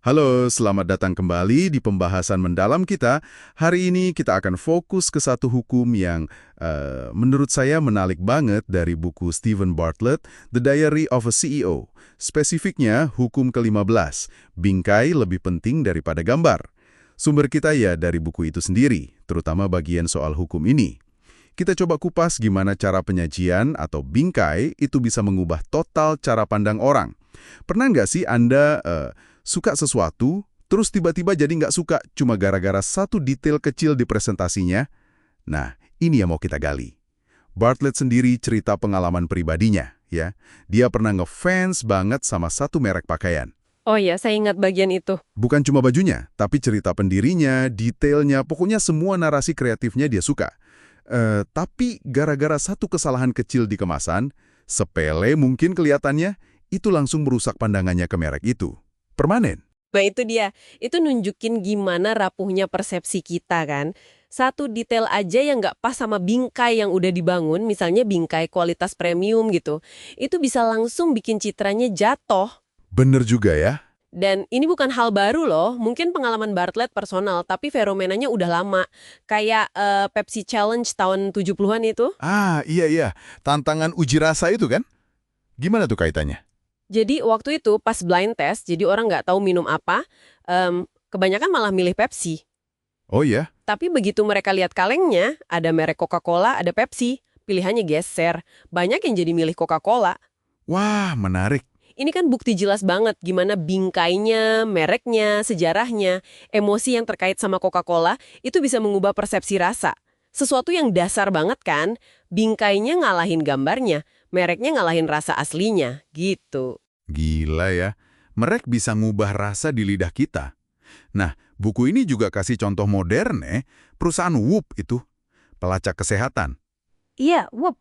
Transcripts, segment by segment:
Halo, selamat datang kembali di pembahasan mendalam kita. Hari ini kita akan fokus ke satu hukum yang menurut saya menarik banget dari buku Stephen Bartlett, The Diary of a CEO. Spesifiknya, hukum ke-15, bingkai lebih penting daripada gambar. Sumber kita ya dari buku itu sendiri, terutama bagian soal hukum ini. Kita coba kupas gimana cara penyajian atau bingkai itu bisa mengubah total cara pandang orang. Pernah nggak sih Anda suka sesuatu, terus tiba-tiba jadi nggak suka cuma gara-gara satu detail kecil di presentasinya? Nah, ini yang mau kita gali. Bartlett sendiri cerita pengalaman pribadinya, ya. Dia pernah ngefans banget sama satu merek pakaian. Oh iya, saya ingat bagian itu. Bukan cuma bajunya, tapi cerita pendirinya, detailnya, pokoknya semua narasi kreatifnya dia suka. Tapi gara-gara satu kesalahan kecil di kemasan, sepele mungkin kelihatannya, itu langsung merusak pandangannya ke merek itu. Permanen. Nah itu dia, itu nunjukin gimana rapuhnya persepsi kita kan. Satu detail aja yang nggak pas sama bingkai yang udah dibangun, misalnya bingkai kualitas premium gitu, itu bisa langsung bikin citranya jatuh. Bener juga ya. Dan ini bukan hal baru loh, mungkin pengalaman Bartlett personal, tapi fenomenanya udah lama. Kayak Pepsi Challenge tahun 70-an itu. Iya. Tantangan uji rasa itu kan? Gimana tuh kaitannya? Jadi waktu itu pas blind test, jadi orang nggak tahu minum apa, kebanyakan malah milih Pepsi. Oh iya? Tapi begitu mereka lihat kalengnya, ada merek Coca-Cola, ada Pepsi, pilihannya geser. Banyak yang jadi milih Coca-Cola. Wah, menarik. Ini kan bukti jelas banget gimana bingkainya, mereknya, sejarahnya, emosi yang terkait sama Coca-Cola itu bisa mengubah persepsi rasa. Sesuatu yang dasar banget kan, bingkainya ngalahin gambarnya, mereknya ngalahin rasa aslinya, gitu. Gila ya. Merek bisa ngubah rasa di lidah kita. Nah, buku ini juga kasih contoh modern perusahaan Whoop itu, pelacak kesehatan. Iya, wup.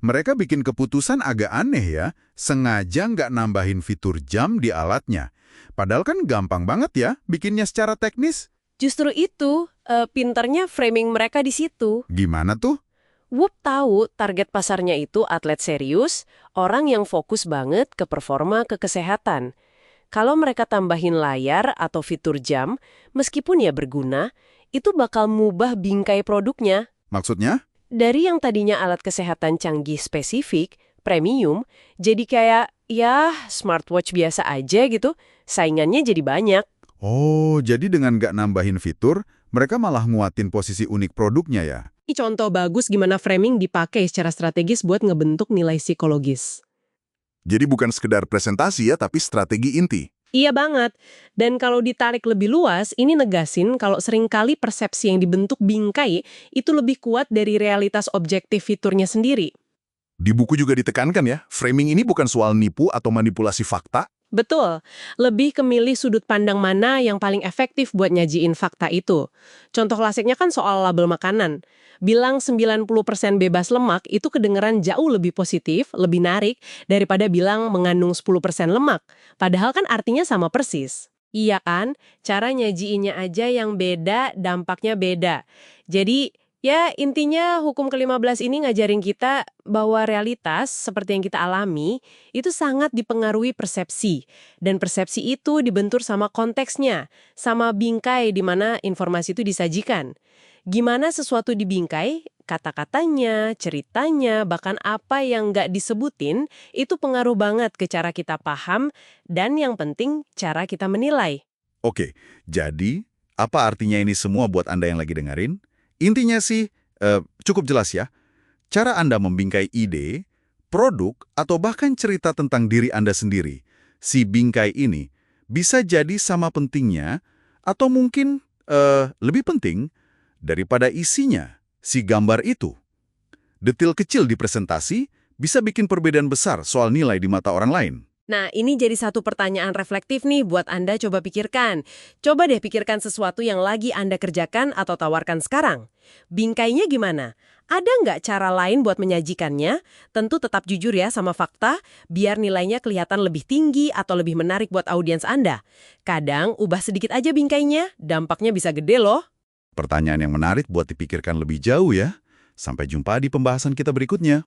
Mereka bikin keputusan agak aneh ya, sengaja nggak nambahin fitur jam di alatnya. Padahal kan gampang banget ya bikinnya secara teknis. Justru itu, pinternya framing mereka di situ. Gimana tuh? Whoop tahu target pasarnya itu atlet serius, orang yang fokus banget ke performa ke kesehatan. Kalau mereka tambahin layar atau fitur jam, meskipun ya berguna, itu bakal mubah bingkai produknya. Maksudnya? Dari yang tadinya alat kesehatan canggih spesifik, premium, jadi kayak, ya smartwatch biasa aja gitu, saingannya jadi banyak. Oh, jadi dengan nggak nambahin fitur, mereka malah nguatin posisi unik produknya ya? Ini contoh bagus gimana framing dipakai secara strategis buat ngebentuk nilai psikologis. Jadi bukan sekedar presentasi ya, tapi strategi inti. Iya banget. Dan kalau ditarik lebih luas, ini negasin kalau seringkali persepsi yang dibentuk bingkai itu lebih kuat dari realitas objektif fiturnya sendiri. Di buku juga ditekankan ya, framing ini bukan soal nipu atau manipulasi fakta. Betul, lebih ke milih sudut pandang mana yang paling efektif buat nyajiin fakta itu. Contoh klasiknya kan soal label makanan. Bilang 90% bebas lemak itu kedengeran jauh lebih positif, lebih narik, daripada bilang mengandung 10% lemak. Padahal kan artinya sama persis. Iya kan? Cara nyajiinnya aja yang beda, dampaknya beda. Jadi, ya intinya hukum ke-15 ini ngajarin kita bahwa realitas seperti yang kita alami itu sangat dipengaruhi persepsi. Dan persepsi itu dibentur sama konteksnya, sama bingkai di mana informasi itu disajikan. Gimana sesuatu dibingkai, kata-katanya, ceritanya, bahkan apa yang nggak disebutin, itu pengaruh banget ke cara kita paham dan yang penting cara kita menilai. Oke, jadi apa artinya ini semua buat Anda yang lagi dengerin? Intinya sih cukup jelas ya. Cara Anda membingkai ide, produk, atau bahkan cerita tentang diri Anda sendiri. Si bingkai ini bisa jadi sama pentingnya, atau mungkin lebih penting daripada isinya, si gambar itu. Detail kecil di presentasi bisa bikin perbedaan besar soal nilai di mata orang lain. Nah, ini jadi satu pertanyaan reflektif nih buat Anda coba pikirkan. Coba deh pikirkan sesuatu yang lagi Anda kerjakan atau tawarkan sekarang. Bingkainya gimana? Ada nggak cara lain buat menyajikannya? Tentu tetap jujur ya sama fakta, biar nilainya kelihatan lebih tinggi atau lebih menarik buat audiens Anda. Kadang, ubah sedikit aja bingkainya, dampaknya bisa gede loh. Pertanyaan yang menarik buat dipikirkan lebih jauh ya. Sampai jumpa di pembahasan kita berikutnya.